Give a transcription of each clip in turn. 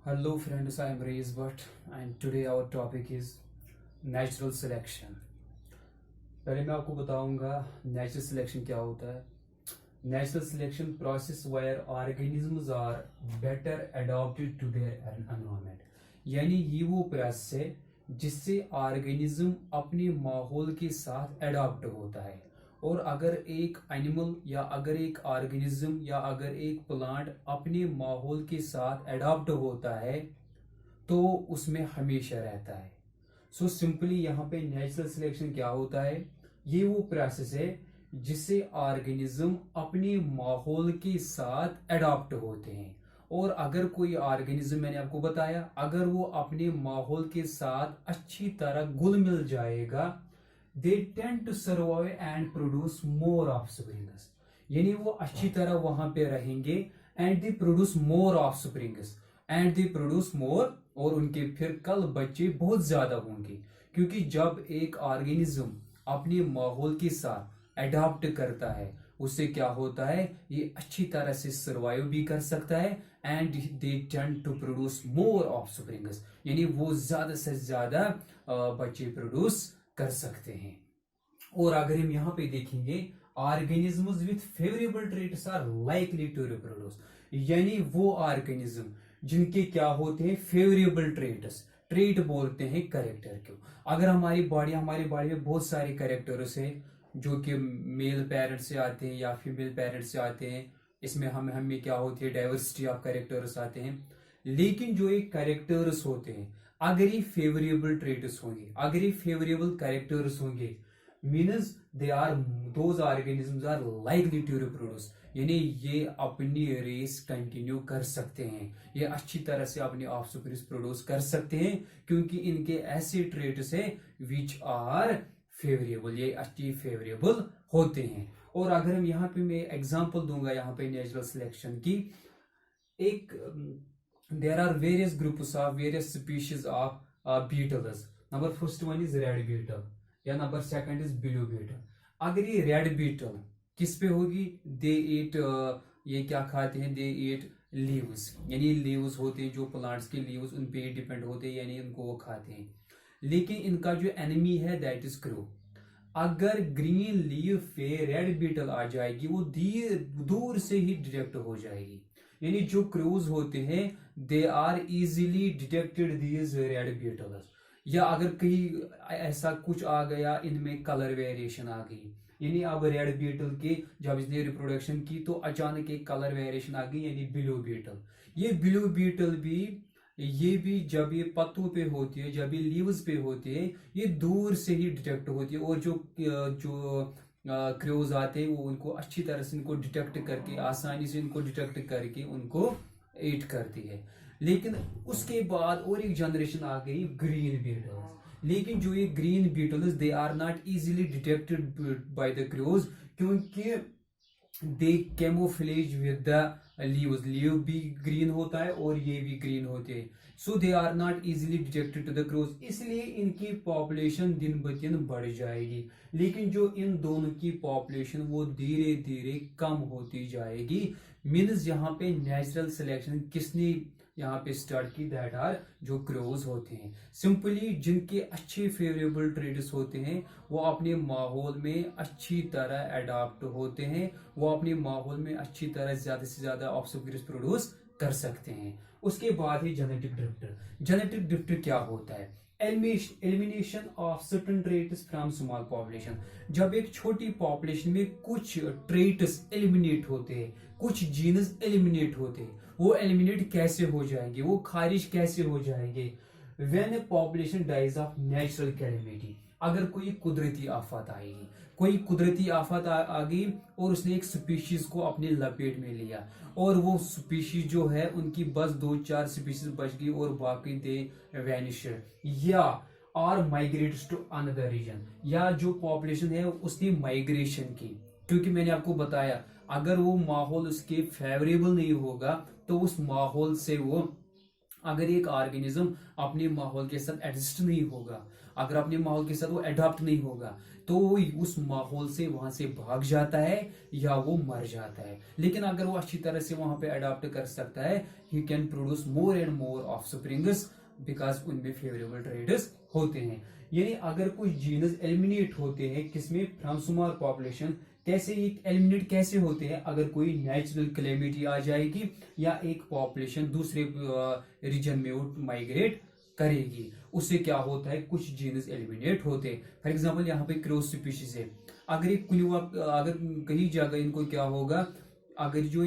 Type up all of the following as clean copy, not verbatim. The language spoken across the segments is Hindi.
Hello friends, I am Reis Bhatt and today our topic is natural selection. पहले मैं आपको बताऊंगा नेचुरल सिलेक्शन क्या होता है. Natural selection process where organisms are better adopted to their environment. यानी ये वो प्रोसेस है जिससे ऑर्गेनिज्म अपने माहौल के साथ अडॉप्ट होता है. और अगर एक एनिमल या अगर एक ऑर्गेनिज्म या अगर एक प्लांट अपने माहौल के साथ अडॉप्ट होता है तो उसमें हमेशा रहता है. सो सिंपली यहाँ पे नेचुरल सिलेक्शन क्या होता है, ये वो प्रोसेस है जिससे ऑर्गेनिज्म अपने माहौल के साथ अडॉप्ट होते हैं. और अगर कोई ऑर्गेनिज्म, मैंने आपको बताया, अगर वो अपने माहौल के साथ अच्छी तरह घुल मिल जाएगा, they tend to survive and produce more offsprings. यानी वो अच्छी तरह वहां पे रहेंगे and they produce more offsprings and they produce more, और उनके फिर कल बच्चे बहुत ज्यादा होंगे. क्योंकि जब एक ऑर्गेनिज्म अपने माहौल के साथ अडॉप्ट करता है उससे क्या होता है, ये अच्छी तरह से सर्वाइव भी कर सकता है and they tend to produce more offsprings. यानी वो ज्यादा से ज्यादा बच्चे प्रोड्यूस कर सकते हैं. और अगर हम यहाँ पे देखेंगे, organisms with favourable traits are likely to reproduce. यानी वो ऑर्गेनिज्म जिनके क्या होते हैं फेवरेबल ट्रेट्स. ट्रेट बोलते हैं कैरेक्टर को. अगर हमारी बॉडी में बहुत सारे कैरेक्टर्स हैं जो कि मेल पेरेंट्स से आते हैं या फीमेल पेरेंट्स से आते हैं. इसमें हमें क्या होती है, डाइवर्सिटी ऑफ कैरेक्टर्स आते हैं. लेकिन जो एक कैरेक्टर्स होते हैं, अगर ये फेवरेबल ट्रेट्स होंगे, अगर ये फेवरेबल कैरेक्टर्स होंगे, means they are those organisms are likely to reproduce. यानी ये अपनी रेस कंटिन्यू कर सकते हैं, ये अच्छी तरह से अपनी ऑफस्प्रिंग्स प्रोड्यूस कर सकते हैं क्योंकि इनके ऐसे ट्रेट्स हैं विच आर फेवरेबल, ये अच्छी फेवरेबल होते हैं. और अगर हम यहाँ पे मैं एग्जांपल दूंगा यहाँ पे नेचुरल सिलेक्शन की, एक there are various groups of various species of beetles. Number first one is red beetle या number second is blue beetle. अगर ये red beetle किस पे होगी, they eat ये क्या खाते हैं, they eat leaves. यानी leaves होते हैं जो plants के leaves, उन पे डिपेंड होते हैं, यानी उनको वो खाते हैं. लेकिन इनका जो एनिमी है दैट इज क्रो. अगर ग्रीन लीफ पे रेड बीटल आ जाएगी वो दूर से ही डिटेक्ट हो जाएगी. यानी जो क्रूज होते हैं they are easily detected these red beetles. या अगर कहीं ऐसा कुछ आ गया, इनमें कलर वेरिएशन आ गई, यानी अब रेड बीटल के जब इसने रिप्रोडक्शन की तो अचानक एक कलर वेरिएशन आ गई, यानी ब्लू बीटल. ये ब्लू बीटल भी, ये भी जब ये पत्तों पे होती है, जब ये लीव्स पे होती है, ये दूर से ही डिटेक्ट होती है. और जो क्रोज आते हैं वो उनको अच्छी तरह से इनको डिटेक्ट करके, आसानी से इनको डिटेक्ट करके उनको ईट करती है. लेकिन उसके बाद और एक जनरेशन आ गई ग्रीन बीटल्स. लेकिन जो ये green beetles they are not easily detected by the crows, क्योंकि they camouflage with the leaves. Leaf भी ग्रीन होता है और ये भी ग्रीन होते हैं. So they are not easily detected to the crows, इसलिए इनकी पॉपुलेशन दिन ब दिन बढ़ जाएगी. लेकिन जो इन दोनों की पॉपुलेशन वो धीरे धीरे कम होती जाएगी. मीन्स यहाँ पे नेचुरल सिलेक्शन किसने यहाँ पे स्टार्ट की, दैट आर जो क्रोज होते हैं. सिंपली जिनके अच्छे फेवरेबल ट्रेड्स होते हैं वो अपने माहौल में अच्छी तरह अडॉप्ट होते हैं, वो अपने माहौल में अच्छी तरह ज्यादा से ज्यादा ऑफस्प्रिंग्स प्रोड्यूस कर सकते हैं. उसके बाद ही जेनेटिक ड्रिफ्ट. जेनेटिक ड्रिफ्ट क्या होता है, elimination of certain traits from small population. जब एक छोटी पॉपुलेशन में कुछ ट्रेट्स एलिमिनेट होते हैं, कुछ जीन्स एलिमिनेट होते हैं, वो एलिमिनेट कैसे हो जाएंगे, वो खारिज कैसे हो जाएंगे, when a population dies of natural calamity. अगर कोई कुदरती आफत आएगी, कोई कुदरती आफत आ गई और उसने एक स्पीशीज को अपने लपेट में लिया, और वो स्पीशीज जो है उनकी बस 2-4 स्पीशीज बच गई और बाकी दे वैनिश्ड, या और माइग्रेट्स टू अनदर रीजन, या जो पॉपुलेशन है उसने माइग्रेशन की. क्योंकि मैंने आपको बताया अगर वो माहौल उसके फेवरेबल नहीं होगा तो उस माहौल से वो, अगर एक ऑर्गेनिज्म अपने माहौल के साथ एडजस्ट नहीं होगा, अगर अपने माहौल के साथ वो अडॉप्ट नहीं होगा तो वो उस माहौल से वहां से भाग जाता है या वो मर जाता है। लेकिन अगर वो अच्छी तरह से वहां पे अडॉप्ट कर सकता है, he can produce more and more of springs, because उनमें फेवरेबल ट्रेड्स होते हैं। यानी अगर कुछ जीनस एलिमिनेट होते हैं किसमें, फ्रॉम स्मॉल पॉपुलेशन, कैसे एलिमिनेट कैसे होते हैं, अगर कोई नेचुरल कैलेमिटी आ जाएगी या एक पॉपुलेशन दूसरे रीजन में वो माइग्रेट करेगी, उससे क्या होता है, कुछ जीनस एलिमिनेट होते हैं। फॉर एग्जांपल यहाँ पे क्रो स्पीशीज है, अगर एक अगर कहीं जगह इनको क्या होगा, अगर जो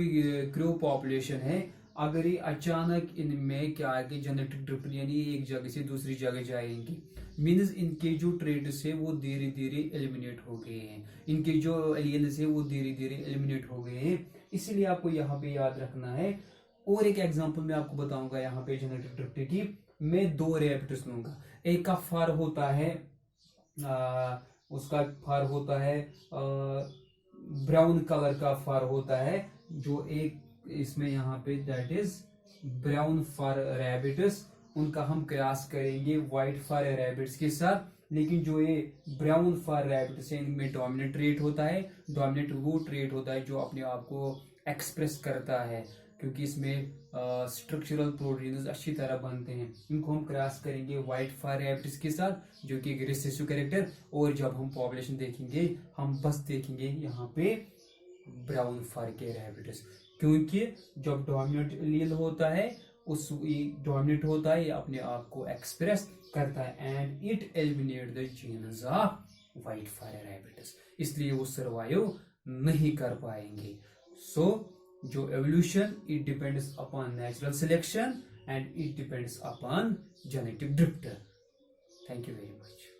क्रो पॉपुलेशन है, अगर ये अचानक इनमें क्या है कि जेनेटिक ड्रिफ्ट यानी एक जगह से दूसरी जगह जाएंगी, मीन्स इनके जो ट्रेड्स है वो धीरे धीरे एलिमिनेट हो गए हैं, इनके जो एलियंस है वो धीरे धीरे एलिमिनेट हो गए हैं। इसीलिए आपको यहाँ पे याद रखना है। और एक एग्जांपल मैं आपको बताऊंगा यहाँ पे जेनेटिक ड्रिफ्ट की। मैं 2 रैबिट्स लूंगा, एक का फर होता है उसका फर होता है ब्राउन कलर का फर होता है, जो एक इसमें यहाँ पे that is brown fur rabbits, उनका हम क्रॉस करेंगे व्हाइट फर रैबिट्स के साथ। लेकिन जो ये ब्राउन फर रैबिट्स है इनमें डोमिनेंट ट्रेट होता है, डोमिनेंट वो ट्रेट होता है जो अपने आप को एक्सप्रेस करता है, क्योंकि इसमें स्ट्रक्चरल प्रोटीन्स अच्छी तरह बनते हैं। इनको हम क्रॉस करेंगे व्हाइट फर रैबिट्स के साथ, जो कि एक रिसेसिव कैरेक्टर, और जब हम पॉपुलेशन देखेंगे हम बस देखेंगे यहाँ पे ब्राउन फर के रैबिट्स, क्योंकि जब डोमिनेंट एलील होता है उस डोमिनेंट होता है, ये अपने आप को एक्सप्रेस करता है and it eliminate the genes of white fur rabbits, इसलिए वो सर्वाइव नहीं कर पाएंगे। सो जो evolution it depends upon natural selection and it depends upon genetic drift. Thank you very much.